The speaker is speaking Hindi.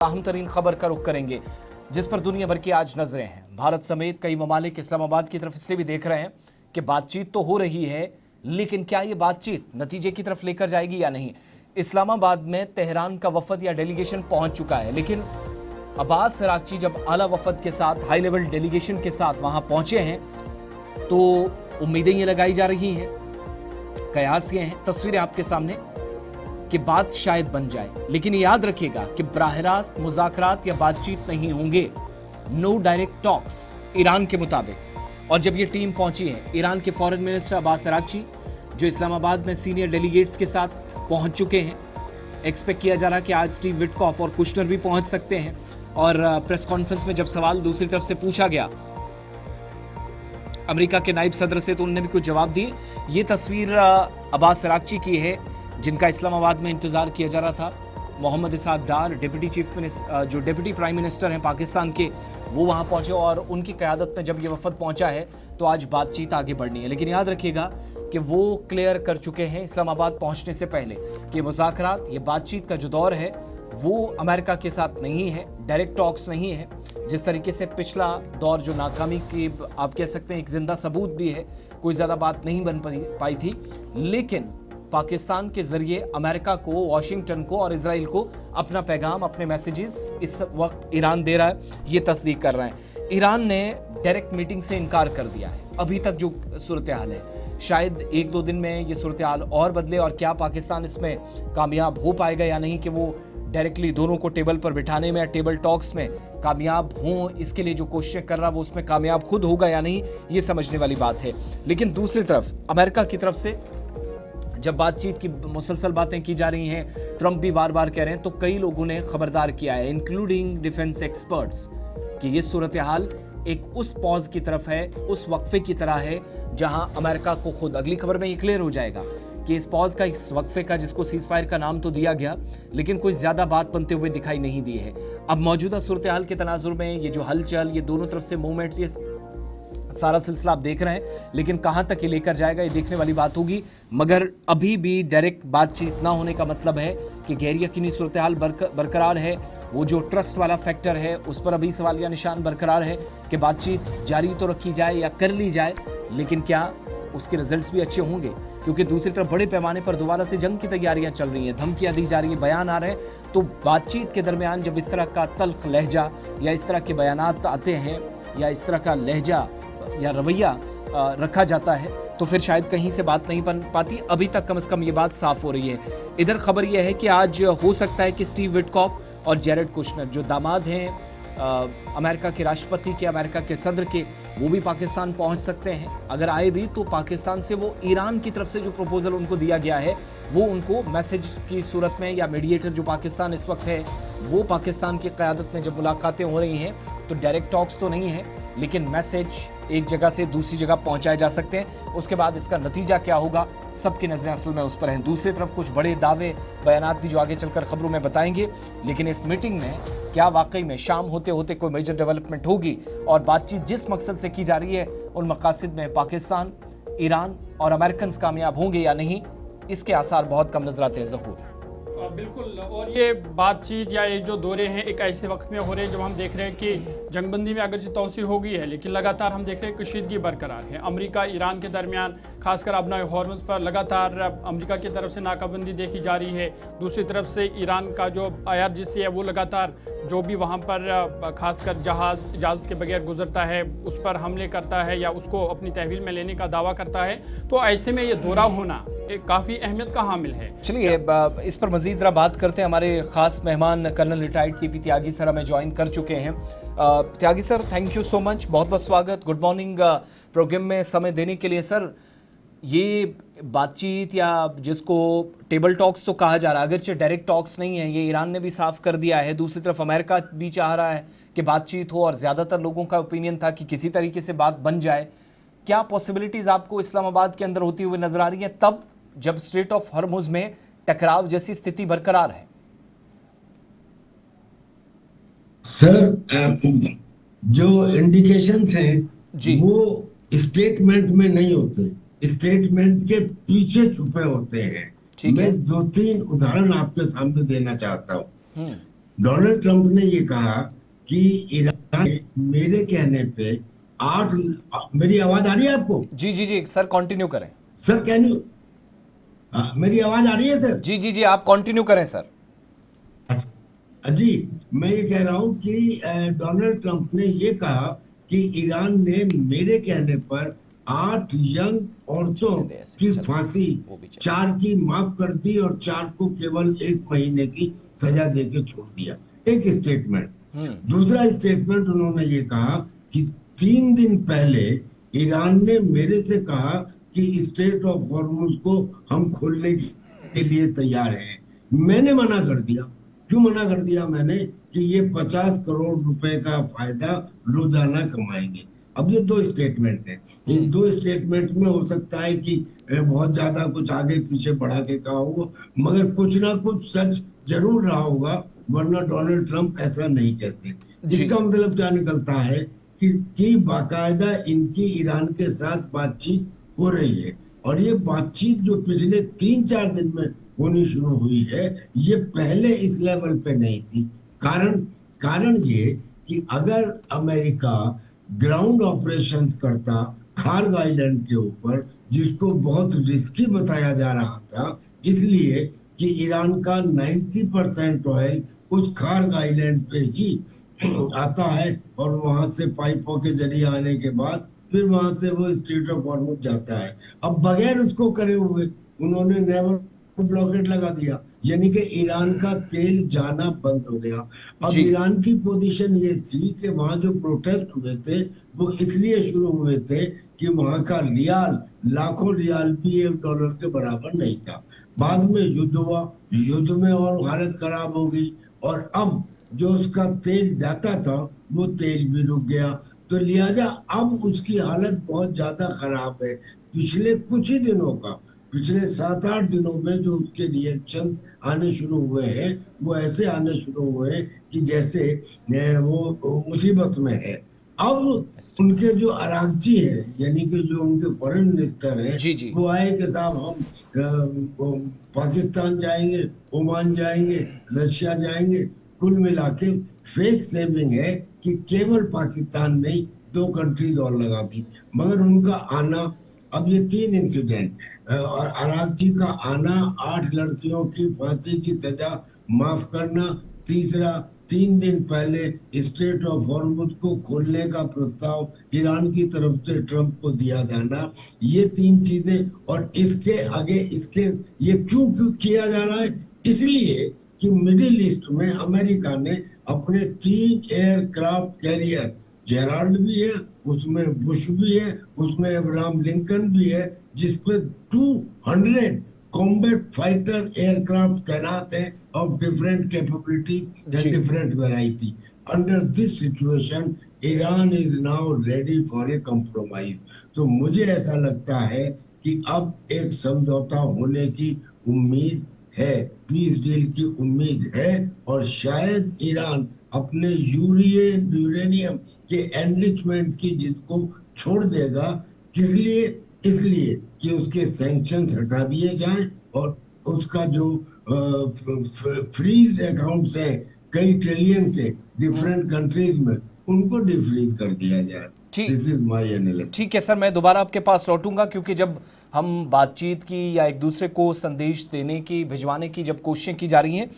अहम तरीन खबर का रुख करेंगे जिस पर दुनिया भर की आज नजरें हैं। भारत समेत कई ममालिक इस्लामाबाद की तरफ इसलिए भी देख रहे हैं कि बातचीत तो हो रही है, लेकिन क्या ये बातचीत नतीजे की तरफ लेकर जाएगी या नहीं। इस्लामाबाद में तेहरान का वफद या डेलीगेशन पहुंच चुका है, लेकिन अब्बास अरागची जब आला वफद के साथ हाई लेवल डेलीगेशन के साथ वहां पहुंचे हैं तो उम्मीदें ये लगाई जा रही हैं, कयास ये हैं, तस्वीरें आपके सामने कि बात शायद बन जाए। लेकिन याद रखिएगा कि बराह-ए-रास्त मुज़ाकरात या बातचीत नहीं होंगे, नो डायरेक्ट टॉक्स ईरान के मुताबिक। और जब ये टीम पहुंची है, ईरान के फॉरेन मिनिस्टर अब्बास अरागची जो इस्लामाबाद में सीनियर डेलीगेट्स के साथ पहुंच चुके हैं, एक्सपेक्ट किया जा रहा है कि आज स्टीव विटकॉफ और कुशनर भी पहुंच सकते हैं। और प्रेस कॉन्फ्रेंस में जब सवाल दूसरी तरफ से पूछा गया अमेरिका के नायब सदर से, तो उन्होंने भी कुछ जवाब दिए। ये तस्वीर अब्बास अरागची की है जिनका इस्लामाबाद में इंतजार किया जा रहा था। मोहम्मद इसहाक डार डिप्टी चीफ मिनिस्टर, जो डिप्टी प्राइम मिनिस्टर हैं पाकिस्तान के, वो वहां पहुंचे और उनकी क़यादत में जब ये वफद पहुंचा है तो आज बातचीत आगे बढ़नी है। लेकिन याद रखिएगा कि वो क्लियर कर चुके हैं इस्लामाबाद पहुंचने से पहले कि मुज़ाकरात, ये बातचीत का जो दौर है वो अमेरिका के साथ नहीं है, डायरेक्ट टॉक्स नहीं है। जिस तरीके से पिछला दौर जो नाकामी की आप कह सकते हैं एक जिंदा सबूत भी है, कोई ज़्यादा बात नहीं बन पाई थी, लेकिन पाकिस्तान के जरिए अमेरिका को, वॉशिंगटन को और इजराइल को अपना पैगाम, अपने मैसेजेस इस वक्त ईरान दे रहा है। ये तस्दीक कर रहे हैं। ईरान ने डायरेक्ट मीटिंग से इनकार कर दिया है। अभी तक जो सूरत हाल है, शायद एक दो दिन में ये सूरत हाल और बदले और क्या पाकिस्तान इसमें कामयाब हो पाएगा या नहीं कि वो डायरेक्टली दोनों को टेबल पर बिठाने में या टेबल टॉक्स में कामयाब हों, इसके लिए जो कोशिशें कर रहा वो उसमें कामयाब खुद होगा या नहीं, ये समझने वाली बात है। लेकिन दूसरी तरफ अमेरिका की तरफ से जब बातचीत की मुसलसल बातें की जा रही हैं, ट्रंप भी बार बार कह रहे हैं, तो कई लोगों ने खबरदार किया है, इंक्लूडिंग डिफेंस एक्सपर्ट्स, कि ये सूरत हाल एक उस पॉज की तरफ है, उस वक्फे की तरह है जहां अमेरिका को खुद, अगली खबर में ये क्लियर हो जाएगा कि इस पॉज का, इस वक्फे का, जिसको सीज फायर का नाम तो दिया गया, लेकिन कोई ज्यादा बात बनते हुए दिखाई नहीं दी है। अब मौजूदा सूरत हाल के तनाजुर में ये जो हलचल, ये दोनों तरफ से मूवमेंट्स, ये सारा सिलसिला आप देख रहे हैं, लेकिन कहां तक ये लेकर जाएगा ये देखने वाली बात होगी। मगर अभी भी डायरेक्ट बातचीत ना होने का मतलब है कि गैर यकीनी सूरत हाल बरकरार है। वो जो ट्रस्ट वाला फैक्टर है उस पर अभी सवालिया निशान बरकरार है कि बातचीत जारी तो रखी जाए या कर ली जाए, लेकिन क्या उसके रिजल्ट्स भी अच्छे होंगे, क्योंकि दूसरी तरफ बड़े पैमाने पर दोबारा से जंग की तैयारियां चल रही हैं, धमकियां दी जा रही हैं, बयान आ रहे हैं। तो बातचीत के दरमियान जब इस तरह का तल्ख लहजा या इस तरह के बयानात आते हैं या इस तरह का लहजा या रवैया रखा जाता है तो फिर शायद कहीं से बात नहीं बन पाती। अभी तक कम से कम ये बात साफ हो रही है। इधर खबर यह है कि आज हो सकता है कि स्टीव विटकॉफ और जेरेड कुशनर, जो दामाद हैं अमेरिका के राष्ट्रपति के, अमेरिका के सदर के, वो भी पाकिस्तान पहुंच सकते हैं। अगर आए भी तो पाकिस्तान से वो ईरान की तरफ से जो प्रपोजल उनको दिया गया है वो उनको मैसेज की सूरत में, या मीडिएटर जो पाकिस्तान इस वक्त है वो पाकिस्तान की क़यादत में जब मुलाकातें हो रही हैं तो डायरेक्ट टॉक्स तो नहीं है, लेकिन मैसेज एक जगह से दूसरी जगह पहुंचाए जा सकते हैं। उसके बाद इसका नतीजा क्या होगा, सबकी नजरें असल में उस पर हैं। दूसरी तरफ कुछ बड़े दावे, बयानात भी जो आगे चलकर खबरों में बताएंगे, लेकिन इस मीटिंग में क्या वाकई में शाम होते होते कोई मेजर डेवलपमेंट होगी और बातचीत जिस मकसद से की जा रही है उन मकासद में पाकिस्तान, ईरान और अमेरिकन कामयाब होंगे या नहीं, इसके आसार बहुत कम नजर आते हैं। ज़हूर बिल्कुल, और ये बातचीत या ये जो दौरे हैं एक ऐसे वक्त में हो रहे हैं जब हम देख रहे हैं कि जंगबंदी में अगरचे तोसी हो गई है, लेकिन लगातार हम देख रहे हैं कशीदगी बरकरार है। अमेरिका ईरान के दरमियान खासकर अपना हॉर्मज़ पर लगातार अमेरिका की तरफ से नाकाबंदी देखी जा रही है। दूसरी तरफ से ईरान का जो IRGC है वो लगातार जो भी वहाँ पर खासकर इजाज़त के बगैर गुजरता है उस पर हमले करता है या उसको अपनी तहवील में लेने का दावा करता है। तो ऐसे में ये दौरा होना एक काफ़ी अहमियत का हामिल है। चलिए इस पर मजीद जरा बात करते हैं। हमारे खास मेहमान colonel retired TP Tyagi sir हमें ज्वाइन कर चुके हैं। Tyagi sir, thank you so much, बहुत बहुत स्वागत, गुड मॉर्निंग प्रोग्राम में समय देने के लिए। सर, ये बातचीत या जिसको टेबल टॉक्स तो कहा जा रहा है, अगरचे डायरेक्ट टॉक्स नहीं है, ये ईरान ने भी साफ कर दिया है। दूसरी तरफ अमेरिका भी चाह रहा है कि बातचीत हो और ज़्यादातर लोगों का ओपिनियन था कि किसी तरीके से बात बन जाए। क्या पॉसिबिलिटीज़ आपको इस्लामाबाद के अंदर होती हुई नजर आ रही हैं तब जब स्ट्रेट ऑफ हॉर्मुज में टकराव जैसी स्थिति बरकरार है? सर, जो इंडिकेशंस हैं वो स्टेटमेंट में नहीं होते, स्टेटमेंट के पीछे छुपे होते हैं। मैं 2-3 उदाहरण आपके सामने देना चाहता हूँ। डोनाल्ड ट्रंप ने ये कहा कि ईरान ने मेरे कहने पे मेरी आवाज आ रही है आपको? जी जी जी सर, कंटिन्यू करें। सर कैन यू, मेरी आवाज आ रही है सर? जी जी जी, आप कंटिन्यू करें सर। जी, मैं ये कह रहा हूं कि डोनाल्ड ट्रंप ने ये कहा कि ईरान ने मेरे कहने पर 8 यंग औरतों की फांसी, 4 की माफ कर दी और 4 को केवल 1 महीने की सजा देके छोड़ दिया। एक स्टेटमेंट। दूसरा स्टेटमेंट उन्होंने ये कहा कि 3 दिन पहले ईरान ने मेरे से कहा कि स्ट्रेट ऑफ हॉर्मुज को हम खोलने के लिए तैयार हैं। मैंने मना कर दिया। क्यों मना कर दिया मैंने? कि ये 50 करोड़ रुपए का फायदा रोजाना कमाएंगे। अब ये 2 स्टेटमेंट है। इन 2 स्टेटमेंट में हो सकता है कि बहुत ज्यादा कुछ आगे पीछे बढ़ा के कहा होगा, मगर कुछ ना कुछ सच जरूर रहा होगा, वरना डोनाल्ड ट्रंप ऐसा नहीं कहते। इसका मतलब क्या निकलता है कि बाकायदा इनकी ईरान के साथ बातचीत हो रही है, और ये बातचीत जो पिछले 3-4 दिन में होनी शुरू हुई है, ये पहले इस लेवल पे नहीं थी। कारण ये कि अगर अमेरिका ग्राउंड ऑपरेशंस करता खार्ग आइलैंड के ऊपर, जिसको बहुत रिस्की बताया जा रहा था, इसलिए कि ईरान का 90% ऑयल उस खार्ग आइलैंड पे ही आता है, और वहां से पाइपों के जरिए आने के बाद फिर वहां से वो स्ट्रेट ऑफ हॉर्मुज जाता है। अब बगैर उसको करे हुए उन्होंने नेवल ब्लॉकेट लगा दिया, यानी कि ईरान का तेल जाना बंद हो गया। अब ईरान की पोजीशन ये थी कि वहां जो प्रोटेस्ट हुए थे वो इसलिए शुरू हुए थे कि वहां का रियाल, लाखों रियाल भी $1 के बराबर नहीं था। बाद में युद्ध हुआ, युद्ध में और हालत खराब हो गई, और अब जो उसका तेल जाता था वो तेल भी रुक गया, तो लिहाजा अब उसकी हालत बहुत ज्यादा खराब है। पिछले कुछ ही दिनों का, पिछले 7-8 दिनों में जो उसके रिएक्शन आने शुरू हुए हैं, वो ऐसे आने शुरू हुए हैं कि जैसे वो मुसीबत में है। अब उनके जो अरागची है, यानी कि जो उनके फॉरेन मिनिस्टर हैं, वो आए कि साहब हम पाकिस्तान जाएंगे, ओमान जाएंगे, रशिया जाएंगे। कुल मिला के फेस सेविंग है कि केवल पाकिस्तान नहीं, 2 कंट्रीज और लगा दी। मगर उनका आना, अब ये 3 इंसिडेंट और अरागची का आना, 8 लड़कियों की फांसी की सजा माफ करना, तीसरा 3 दिन पहले स्ट्रेट ऑफ हॉर्मुज को खोलने का प्रस्ताव ईरान की तरफ से ट्रंप को दिया जाना, ये 3 चीजें। और इसके आगे ये क्यों किया जा रहा है? इसलिए कि मिडिल ईस्ट में अमेरिका ने अपने 3 एयरक्राफ्ट कैरियर, जेराल्ड भी है उसमें, बुश भी है उसमें, अब्राहम लिंकन भी है, जिसपे 200 कॉम्बैट फाइटर एयरक्राफ्ट तैनात हैं of different capability and different variety. Under this situation Iran is now ready for a compromise. तो मुझे ऐसा लगता है कि अब एक समझौता होने की उम्मीद है, पीस डील की उम्मीद है, और शायद ईरान अपने यूरेनियम के एनरिचमेंट की जिद को छोड़ देगा। इसलिए कि उसके सैंक्शंस हटा दिए जाएं, और उसका जो फ्रीज अकाउंट्स हैं कई ट्रिलियन के डिफरेंट कंट्रीज में, उनको डिफ्रीज कर दिया जाए। This is my analysis. ठीक है सर, मैं दोबारा आपके पास लौटूंगा, क्योंकि जब हम बातचीत की या एक दूसरे को संदेश देने की, भिजवाने की जब कोशिशें की जा रही हैं,